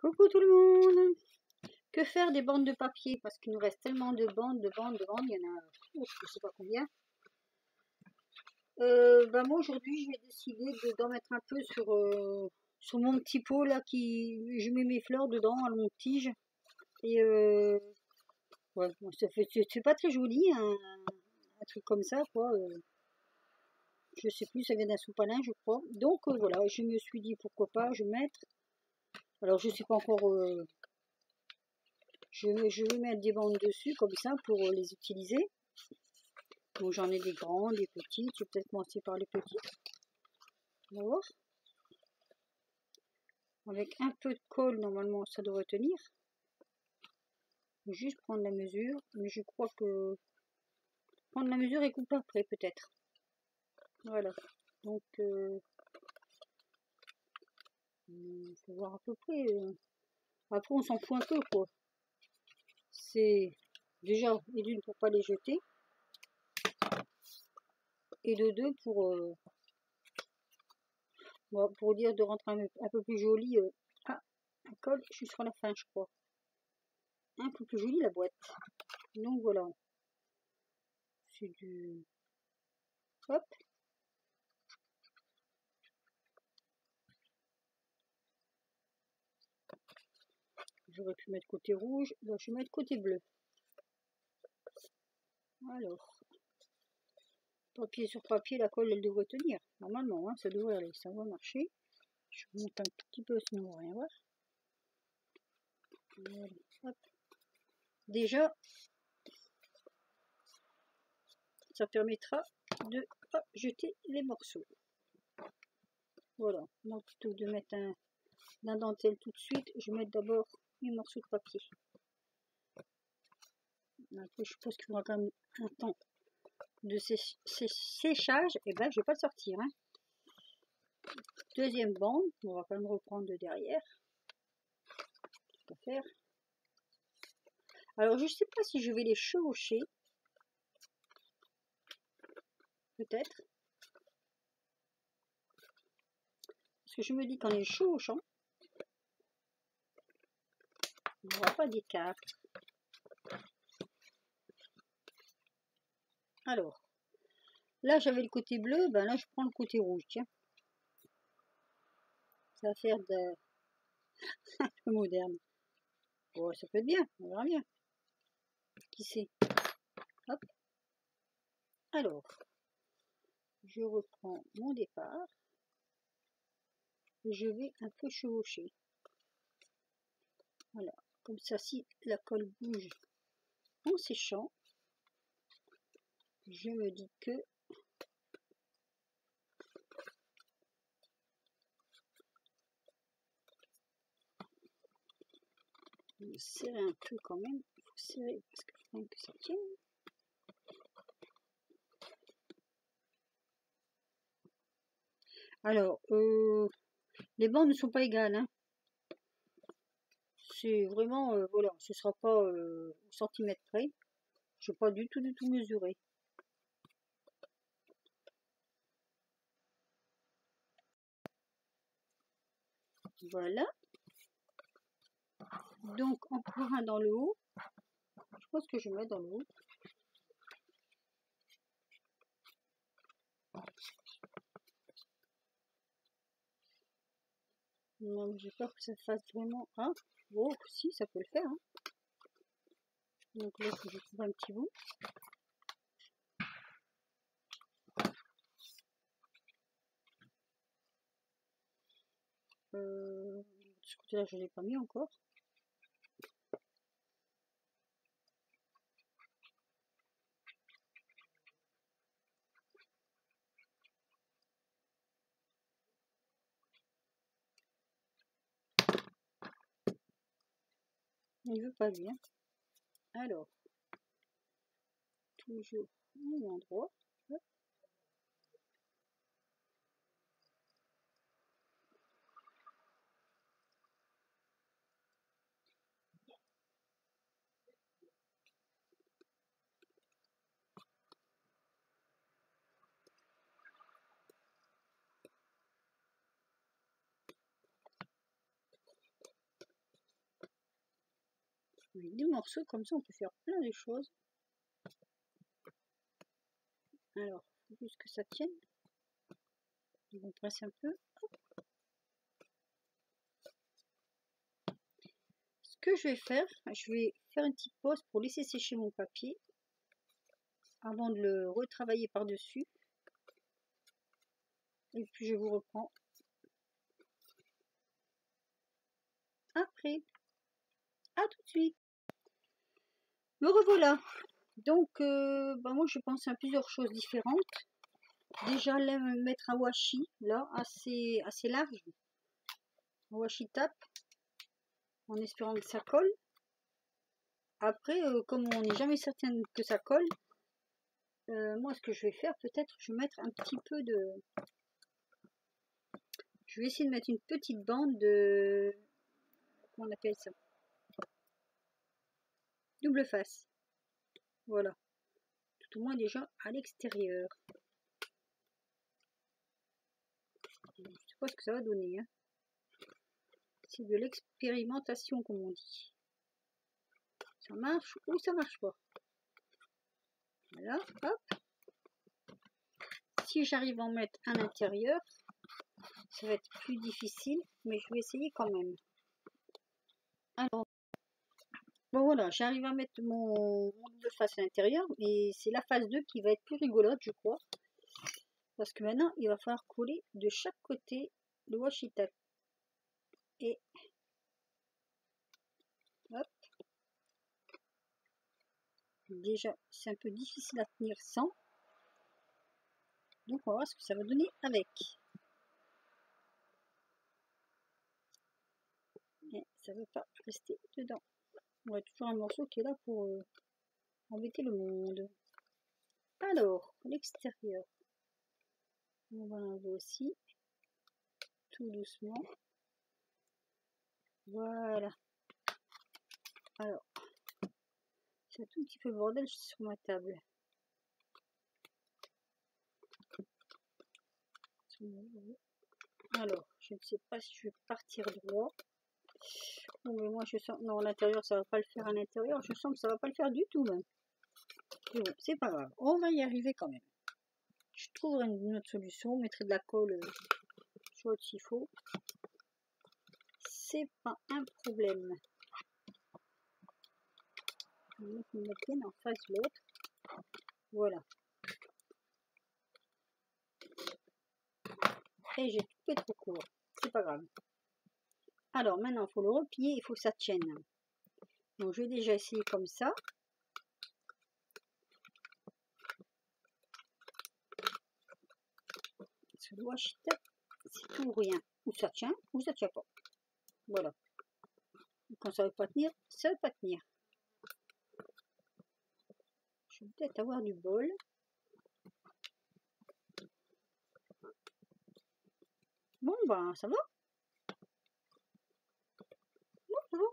Coucou tout le monde! Que faire des bandes de papier? Parce qu'il nous reste tellement de bandes, il y en a, je sais pas combien. Moi aujourd'hui je vais décider d'en mettre un peu sur mon petit pot là, je mets mes fleurs dedans à longue tige. Et ouais, bon, c'est pas très joli, un truc comme ça quoi. Je sais plus, ça vient d'un sopalin je crois. Donc voilà, je me suis dit pourquoi pas je mettre. Alors je sais pas encore. Je vais mettre des bandes dessus comme ça pour les utiliser. Donc j'en ai des grandes, des petites. Je vais peut-être commencer par les petites. On va voir. Avec un peu de colle, normalement, ça devrait tenir. Juste prendre la mesure. Mais je crois que prendre la mesure et couper après, peut-être. Voilà. Donc, faut voir à peu près. Après, on s'en fout un peu, quoi. C'est déjà, et d'une, pour pas les jeter. Et de deux, pour dire de rentrer un peu plus joli. Ah, un col, je suis sur la fin, je crois. Un peu plus jolie la boîte. Donc voilà. C'est du... Hop. J'aurais pu mettre côté rouge. Là, je vais mettre côté bleu. Alors. Papier sur papier, la colle, elle devrait tenir. Normalement, hein, ça devrait aller. Ça va marcher. Je monte un petit peu, sinon on va rien voir. Voilà. Hop. Déjà, ça permettra de pas jeter les morceaux. Voilà. Donc, plutôt que de mettre la dentelle tout de suite, je vais mettre d'abord les morceaux de papier. Après, je pense qu'il faudra quand même un temps de séchage. Et ben, je vais pas le sortir. Hein. Deuxième bande, on va quand même reprendre de derrière. Faire. Alors, je sais pas si je vais les chevaucher. Peut-être. Parce que je me dis qu'en les chevauchant, il n'y aura pas d'écart. Alors, là j'avais le côté bleu, ben là je prends le côté rouge, tiens. Ça va faire de... un peu moderne. Bon, ça peut être bien, on verra bien. Qui sait? Hop. Alors, je reprends mon départ. Et je vais un peu chevaucher. Voilà, comme ça, si la colle bouge en séchant, je me dis que on va serrer un peu quand même. Il faut serrer parce qu'il faut que ça tienne. Alors, les bandes ne sont pas égales. Hein. C'est vraiment, voilà, ce sera pas au centimètre près. Je ne vais pas du tout mesurer. Voilà. Donc, encore un dans le haut. Je pense que je vais mettre dans le haut. Non, j'ai peur que ça fasse vraiment... Ah, oh, si, ça peut le faire. Hein. Donc là, je trouve un petit bout. De ce côté-là, je ne l'ai pas mis encore. Il ne veut pas bien. Alors, toujours au même endroit. Hop. Avec des morceaux comme ça, on peut faire plein de choses. Alors, il faut juste que ça tienne. On presse un peu. Hop. Ce que je vais faire une petite pause pour laisser sécher mon papier avant de le retravailler par-dessus. Et puis je vous reprends après. À tout de suite. Me revoilà. Donc, moi je pense à plusieurs choses différentes. Déjà, là, mettre un washi, là, assez large. Un washi tape, en espérant que ça colle. Après, comme on n'est jamais certaine que ça colle, moi ce que je vais faire, peut-être, je vais mettre un petit peu de... Je vais essayer de mettre une petite bande de... Comment on appelle ça? Double face. Voilà. Tout au moins déjà à l'extérieur. Je ne sais pas ce que ça va donner. Hein. C'est de l'expérimentation, comme on dit. Ça marche ou ça marche pas. Voilà, hop. Si j'arrive à en mettre à l'intérieur, ça va être plus difficile, mais je vais essayer quand même. Alors, bon voilà, j'arrive à mettre mon double face à l'intérieur, et c'est la phase 2 qui va être plus rigolote, je crois. Parce que maintenant, il va falloir coller de chaque côté le washi tape. Et hop. Déjà, c'est un peu difficile à tenir sans. Donc, on va voir ce que ça va donner avec. Mais ça ne veut pas rester dedans. On a toujours un morceau qui est là pour embêter le monde. Alors, l'extérieur. On va l'enlever aussi. Tout doucement. Voilà. Alors, c'est un tout petit peu bordel sur ma table. Alors, je ne sais pas si je vais partir droit. Non, mais moi je sens... Non, à l'intérieur, ça va pas le faire à l'intérieur. Je sens que ça va pas le faire du tout, même. Mais bon, c'est pas grave. On va y arriver quand même. Je trouverai une autre solution. Je mettrai de la colle chaude s'il faut. C'est pas un problème. Je vais me mettre bien en face de l'autre. Voilà. Et j'ai tout fait trop court. C'est pas grave. Alors maintenant, il faut le replier. Il faut que ça tienne. Donc je vais déjà essayer comme ça. Ce washi tape, c'est tout ou rien. Ou ça tient pas. Voilà. Quand ça ne veut pas tenir, ça ne veut pas tenir. Je vais peut-être avoir du bol. Bon, ben, ça va. Bon, ça va.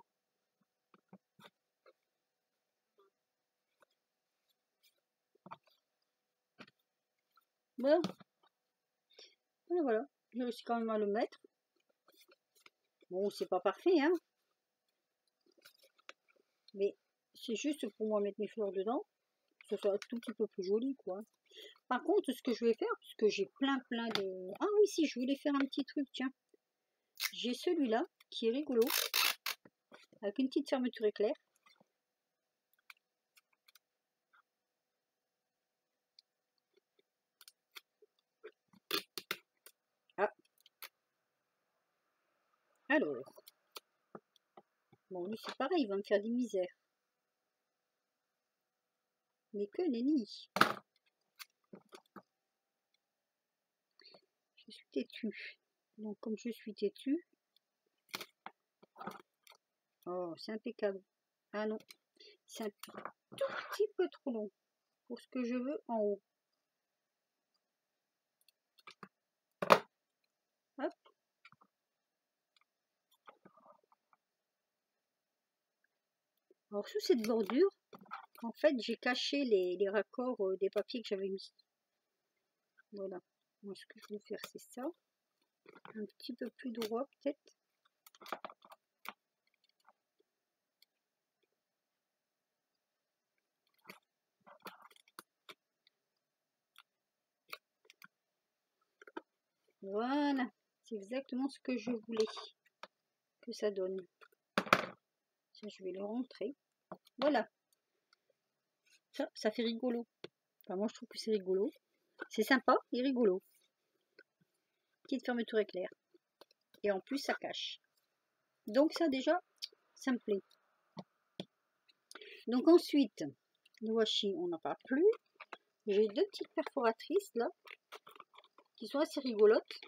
Voilà. Voilà. J'ai réussi quand même à le mettre. Bon, c'est pas parfait, hein. Mais c'est juste pour moi mettre mes fleurs dedans. Que ça soit un tout petit peu plus joli, quoi. Par contre, ce que je vais faire, parce que j'ai plein de... Ah oui, si, je voulais faire un petit truc, tiens. J'ai celui-là, qui est rigolo. Avec une petite fermeture éclair. Ah. Alors. Bon, lui, c'est pareil, il va me faire des misères. Mais que nenni. Je suis têtue. Donc, comme je suis têtue... Oh, c'est impeccable. Ah non, c'est un tout petit peu trop long pour ce que je veux en haut. Hop. Alors, sous cette bordure, en fait, j'ai caché les raccords des papiers que j'avais mis. Voilà. Moi, ce que je vais faire, c'est ça. Un petit peu plus droit, peut-être. Voilà, c'est exactement ce que je voulais que ça donne. Ça, je vais le rentrer. Voilà. Ça fait rigolo. Enfin, moi, je trouve que c'est rigolo. C'est sympa et rigolo. Petite fermeture éclair. Et en plus, ça cache. Donc ça, déjà, ça me plaît. Donc ensuite, le washi, on n'en parle plus. J'ai deux petites perforatrices, là, qui sont assez rigolotes.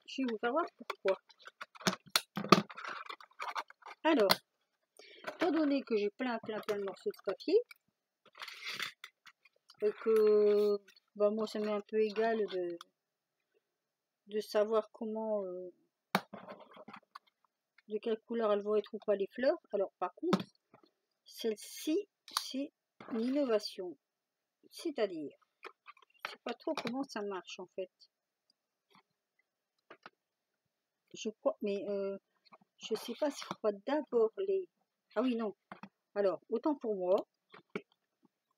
Je vais vous faire voir pourquoi. Alors, étant donné que j'ai plein de morceaux de papier, et que bah, moi ça m'est un peu égal de savoir comment, de quelle couleur elles vont être ou pas les fleurs. Alors par contre, celle-ci, c'est une innovation. C'est-à-dire, je sais pas trop comment ça marche en fait. Je crois, mais je sais pas s'il faut pas d'abord les... Ah oui, non. Alors, autant pour moi.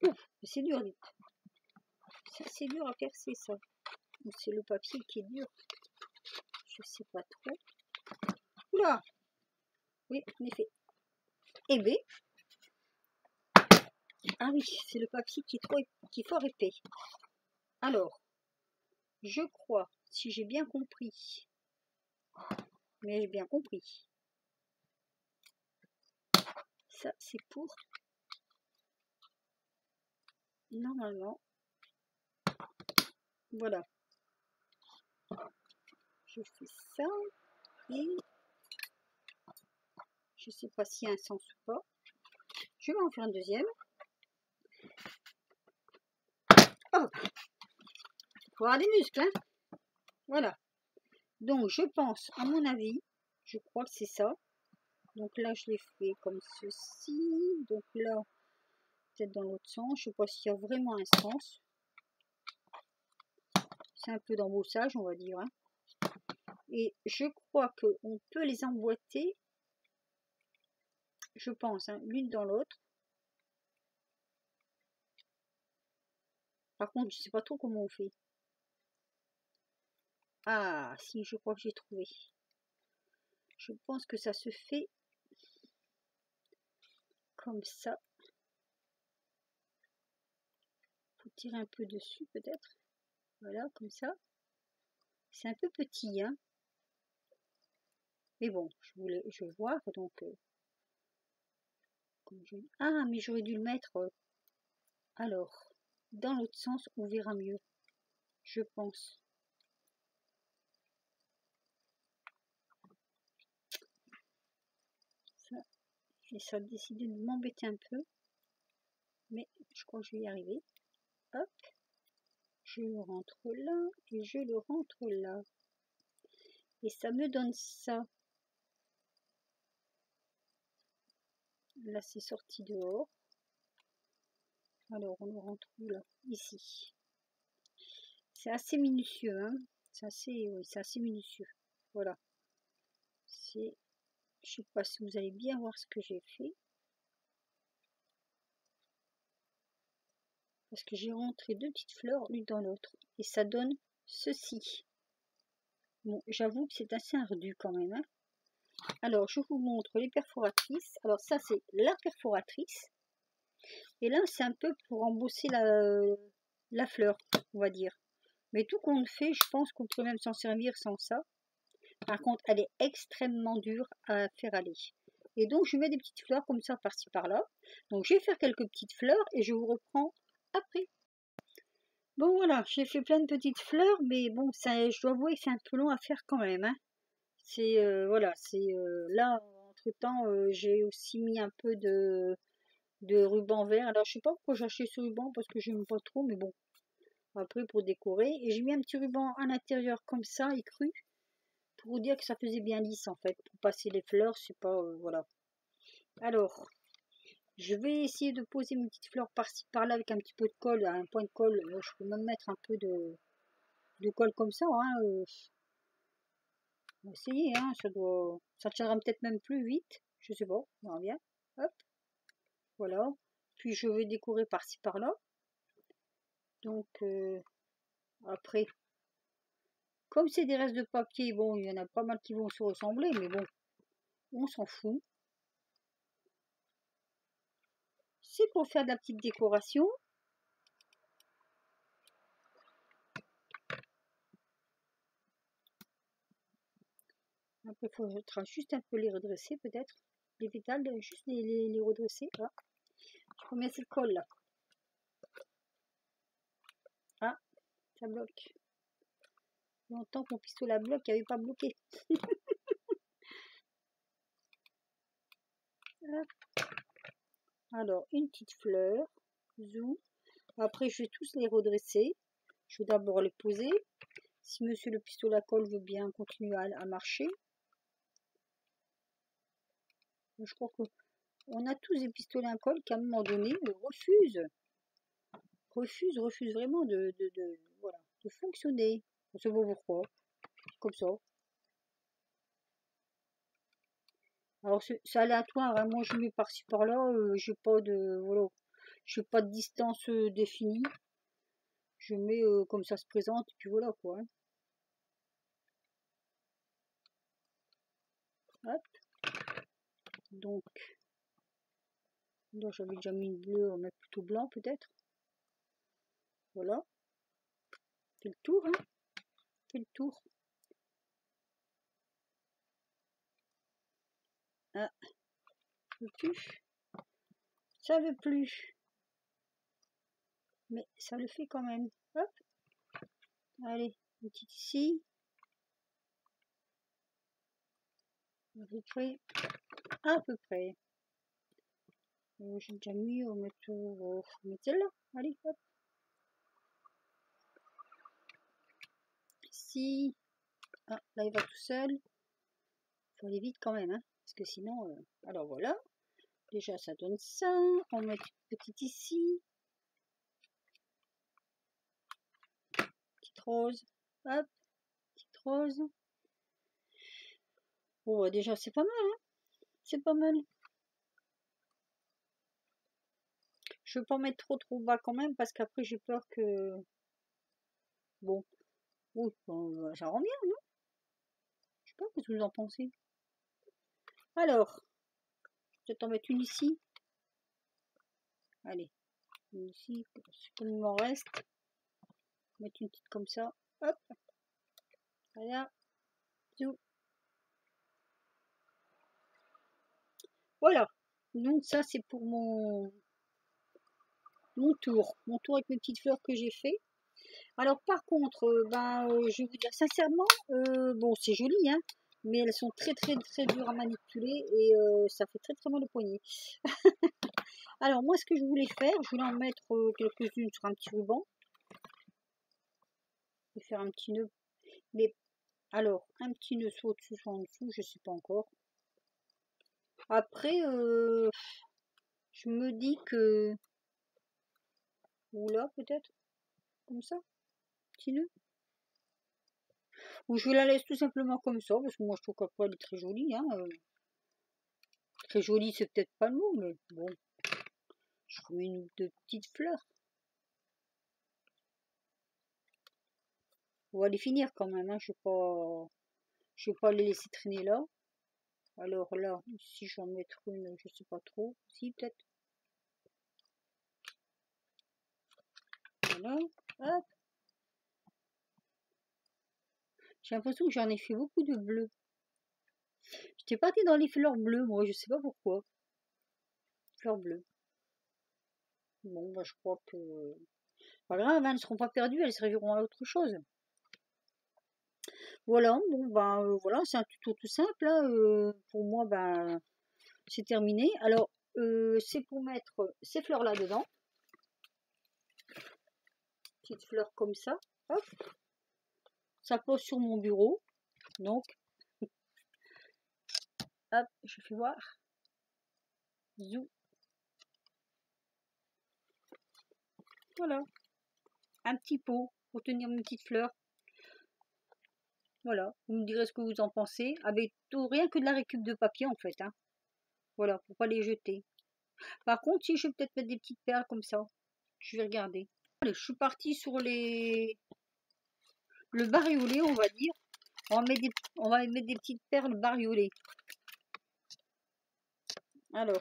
Ouf, c'est dur, dites. C'est dur à percer, ça. C'est le papier qui est dur. Je sais pas trop. Oula! Oui, en effet. Eh B. Ah oui, c'est le papier qui est fort épais. Alors, je crois, si j'ai bien compris, mais j'ai bien compris, ça c'est pour, normalement, voilà, je fais ça, et je sais pas s'il y a un sens ou pas, je vais en faire un deuxième. Oh, faut avoir des muscles, hein. Voilà, donc je pense, à mon avis, je crois que c'est ça. Donc là, je l'ai fait comme ceci, donc là, peut-être dans l'autre sens, je sais pas s'il y a vraiment un sens. C'est un peu d'embossage, on va dire, hein. Et je crois qu'on peut les emboîter, je pense, hein, l'une dans l'autre. Par contre, je sais pas trop comment on fait. Ah, si, je crois que j'ai trouvé. Je pense que ça se fait comme ça. Faut tirer un peu dessus, peut-être. Voilà, comme ça. C'est un peu petit, hein. Mais bon, je veux voir, donc... Ah, mais j'aurais dû le mettre... alors, dans l'autre sens, on verra mieux. Je pense. Ça, et ça a décidé de m'embêter un peu. Mais je crois que je vais y arriver. Hop. Je le rentre là et je le rentre là. Et ça me donne ça. Là, c'est sorti dehors. Alors, on le rentre où là? Ici. C'est assez minutieux, hein. C'est assez, oui, c'est assez minutieux. Voilà. C'est, je sais pas si vous allez bien voir ce que j'ai fait. Parce que j'ai rentré deux petites fleurs l'une dans l'autre. Et ça donne ceci. Bon, j'avoue que c'est assez ardu quand même, hein. Alors, je vous montre les perforatrices. Alors, ça, c'est la perforatrice. Et là, c'est un peu pour embosser la fleur, on va dire. Mais tout compte fait, je pense qu'on peut même s'en servir sans ça. Par contre, elle est extrêmement dure à faire aller. Et donc, je mets des petites fleurs comme ça, par-ci, par-là. Donc, je vais faire quelques petites fleurs et je vous reprends après. Bon, voilà, j'ai fait plein de petites fleurs, mais bon, ça, je dois avouer que c'est un peu long à faire quand même, hein. C'est, voilà, c'est là, entre-temps, j'ai aussi mis un peu de ruban vert. Alors, je sais pas pourquoi j'ai acheté ce ruban, parce que j'aime pas trop, mais bon, après pour décorer. Et j'ai mis un petit ruban à l'intérieur comme ça, écru, pour vous dire que ça faisait bien lisse en fait, pour passer les fleurs, c'est pas, voilà. Alors, je vais essayer de poser mes petites fleurs par-ci par-là avec un petit peu de colle, un point de colle. Je peux même mettre un peu de colle comme ça, hein. On va essayer, hein, ça tiendra peut-être même plus vite, je sais pas, on verra bien. Hop, voilà. Puis je vais décorer par-ci par-là. Donc, Après, comme c'est des restes de papier, bon, il y en a pas mal qui vont se ressembler, mais bon, on s'en fout. C'est pour faire de la petite décoration. Après, il faudra juste un peu les redresser, peut-être. Les pétales, juste les redresser. Ah, je remets cette colle là. Ah, ça bloque. Longtemps que mon pistolet à bloc n'avait pas bloqué. Alors, une petite fleur. Zou. Après, je vais tous les redresser. Je vais d'abord les poser. Si monsieur le pistolet à colle veut bien continuer à marcher. Je crois qu'on a tous des pistolets à colle qui, à un moment donné, refusent vraiment voilà, de fonctionner. Je ne sais pas pourquoi. Comme ça. Alors, c'est aléatoire. Hein. Moi, je mets par-ci par-là. J'ai pas de. Voilà. Je n'ai pas de distance définie. Je mets comme ça se présente. Et puis voilà quoi. Hein. Hop. Donc, là, j'avais déjà mis une bleue. On va mettre plutôt blanc peut-être. Voilà. Fait le tour. Hein. Fait le tour. Ah. Ça veut plus. Ça veut plus. Mais ça le fait quand même. Hop. Allez, une petite ici. À peu près. À peu près. J'ai déjà mis, on va mettre celle-là. Allez, hop. Ici. Ah, là, il va tout seul. Il faut aller vite quand même, hein, parce que sinon... Alors voilà. Déjà, ça donne ça. On met une petite ici. Petite rose. Hop. Petite rose. Bon, bah, déjà, c'est pas mal, hein. C'est pas mal. Je veux pas mettre trop bas quand même, parce qu'après, j'ai peur que... Bon. Oui, bon, ça rend bien, non? Je sais pas ce que vous en pensez. Alors, je vais t'en mettre une ici. Allez, une ici, comme il m'en reste. Mettre une petite comme ça. Hop. Voilà. Voilà. Donc ça, c'est pour mon tour. Mon tour avec mes petites fleurs que j'ai fait. Alors par contre, je vais vous dire sincèrement, bon, c'est joli, hein, mais elles sont très dures à manipuler et ça fait très mal au poignet. Alors moi, ce que je voulais faire, je voulais en mettre quelques-unes sur un petit ruban et faire un petit nœud. Mais alors, un petit nœud soit au-dessus, soit en dessous, je sais pas encore. Après, je me dis que... Ou là, peut-être, comme ça, petit nœud. Ou je la laisse tout simplement comme ça, parce que moi je trouve qu'après elle est très jolie. Hein, très jolie, c'est peut-être pas le mot, mais bon. Je remets une ou deux petites fleurs. On va les finir quand même, hein, je vais pas les laisser traîner là. Alors là, si je vais en mettre une, je sais pas trop. Si, peut-être. Voilà. Hop. J'ai l'impression que j'en ai fait beaucoup de bleu. J'étais partie dans les fleurs bleues, moi, je sais pas pourquoi. Fleurs bleues. Bon, bah, je crois que... Pas grave, elles ne seront pas perdues, elles serviront à autre chose. Voilà, bon, voilà, c'est un tuto tout simple. Hein, pour moi, c'est terminé. Alors, c'est pour mettre ces fleurs-là dedans. Petites fleurs comme ça. Hop. Ça pose sur mon bureau. Donc, hop, je fais voir. Zou. Voilà. Un petit pot pour tenir mes petites fleurs. Voilà. Vous me direz ce que vous en pensez. Avec tout, rien que de la récup de papier, en fait. Hein. Voilà, pour pas les jeter. Par contre, si je vais peut-être mettre des petites perles comme ça. Je vais regarder. Allez, je suis partie sur les le bariolé, on va dire. On va mettre des petites perles bariolées. Alors,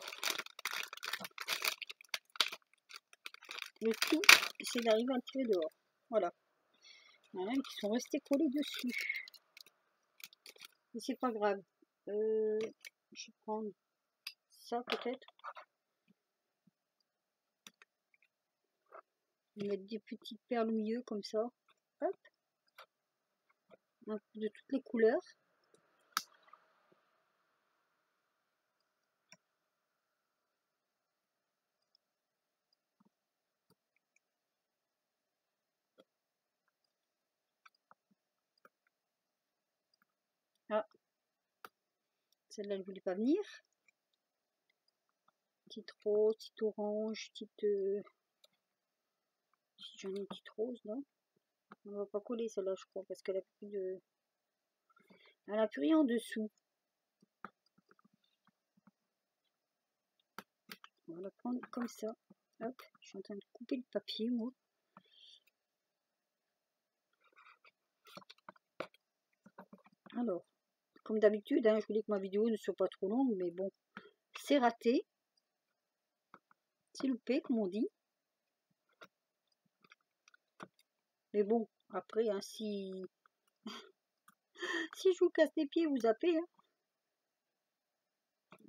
le tout, c'est d'arriver à le tirer dehors. Voilà. Il y en a qui sont restés collés dessus. Mais c'est pas grave. Je vais prendre ça peut-être. Mettre des petites perles au milieu comme ça. Hop. Un peu de toutes les couleurs. Ah. Celle-là, elle ne voulait pas venir. Petite rose, petite orange, petite... Si j'en ai une petite rose là. On ne va pas coller celle-là, je crois, parce qu'elle a plus de... Elle a plus rien en dessous. On va la prendre comme ça. Hop, je suis en train de couper le papier, moi. Alors, comme d'habitude, hein, je voulais que ma vidéo ne soit pas trop longue, mais bon, c'est raté. C'est loupé, comme on dit. Mais bon, après, hein, si je vous casse les pieds, vous zappez. Hein.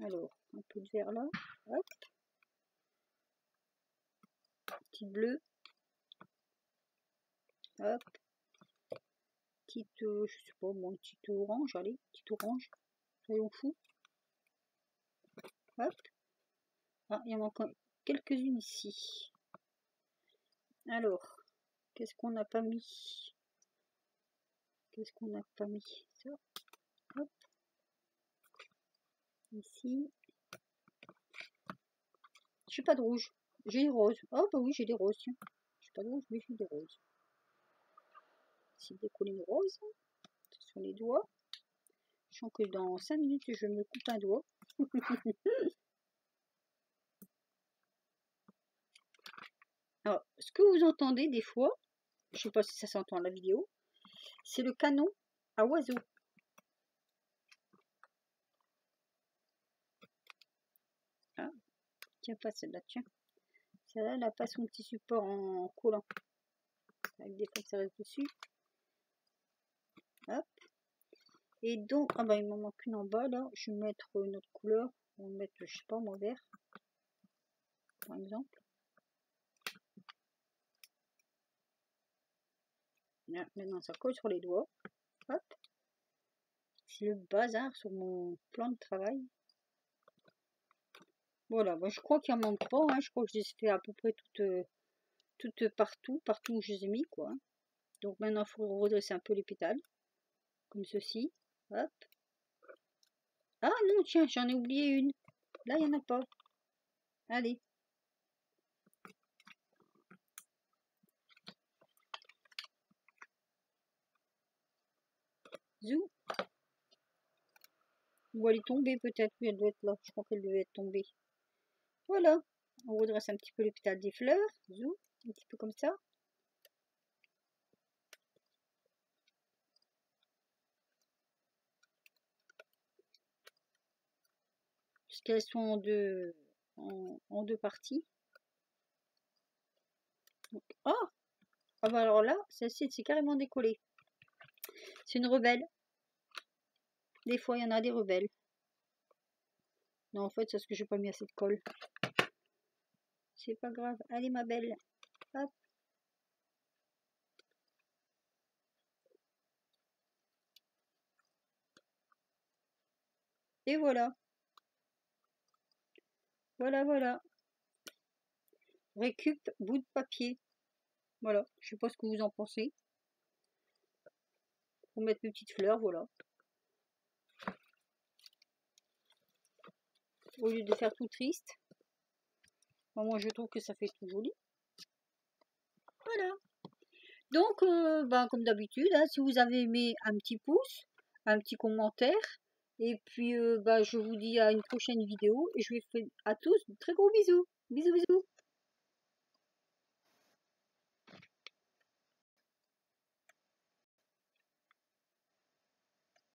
Alors, un peu de vert là. Hop. Petit bleu. Hop. Petite, je sais pas, moi, petite orange, allez, petite orange. Soyons fous. Hop. Ah, il y en manque quelques-unes ici. Alors, qu'est-ce qu'on n'a pas mis? Qu'est-ce qu'on n'a pas mis? Ça. Hop. Ici. J'ai pas de rouge. J'ai des roses. Oh bah oui, j'ai des roses. J'ai pas de rouge, mais j'ai des roses. Ici, décoller une rose sur les doigts. Je sens que dans 5 minutes, je me coupe un doigt. Alors, ce que vous entendez des fois, je sais pas si ça s'entend à la vidéo, c'est le canon à oiseaux. Ah, tiens pas celle-là, tiens. Celle-là, elle n'a pas son petit support en collant. Avec des fois que ça reste dessus. Hop. Et donc, ah bah il m'en manque une en bas là. Je vais mettre une autre couleur. On va mettre, je sais pas, mon vert. Par exemple. Là, maintenant ça colle sur les doigts. Hop. C'est le bazar sur mon plan de travail. Voilà, bah, je crois qu'il en manque pas. Hein. Je crois que je les ai fait à peu près toutes partout où je les ai mis quoi. Donc maintenant il faut redresser un peu les pétales. Comme ceci. Hop. Ah non, tiens, j'en ai oublié une. Là, il n'y en a pas. Allez. Zou. Ou elle est tombée peut-être. Oui, elle doit être là. Je crois qu'elle devait être tombée. Voilà. On redresse un petit peu les pétales des fleurs. Zou. Un petit peu comme ça. Puisqu'elles sont en deux parties. Donc, oh ah bah alors là, celle-ci, c'est carrément décollé. C'est une rebelle. Des fois, il y en a des rebelles. Non, en fait, c'est parce que j'ai pas mis assez de colle. C'est pas grave. Allez, ma belle. Hop. Et voilà. Voilà, voilà. Récup bout de papier. Voilà. Je sais pas ce que vous en pensez. Pour mettre mes petites fleurs, voilà. Au lieu de faire tout triste. Moi, je trouve que ça fait tout joli. Voilà. Donc, comme d'habitude, hein, si vous avez aimé, un petit pouce, un petit commentaire. Et puis, je vous dis à une prochaine vidéo. Et je vous fais à tous de très gros bisous. Bisous, bisous.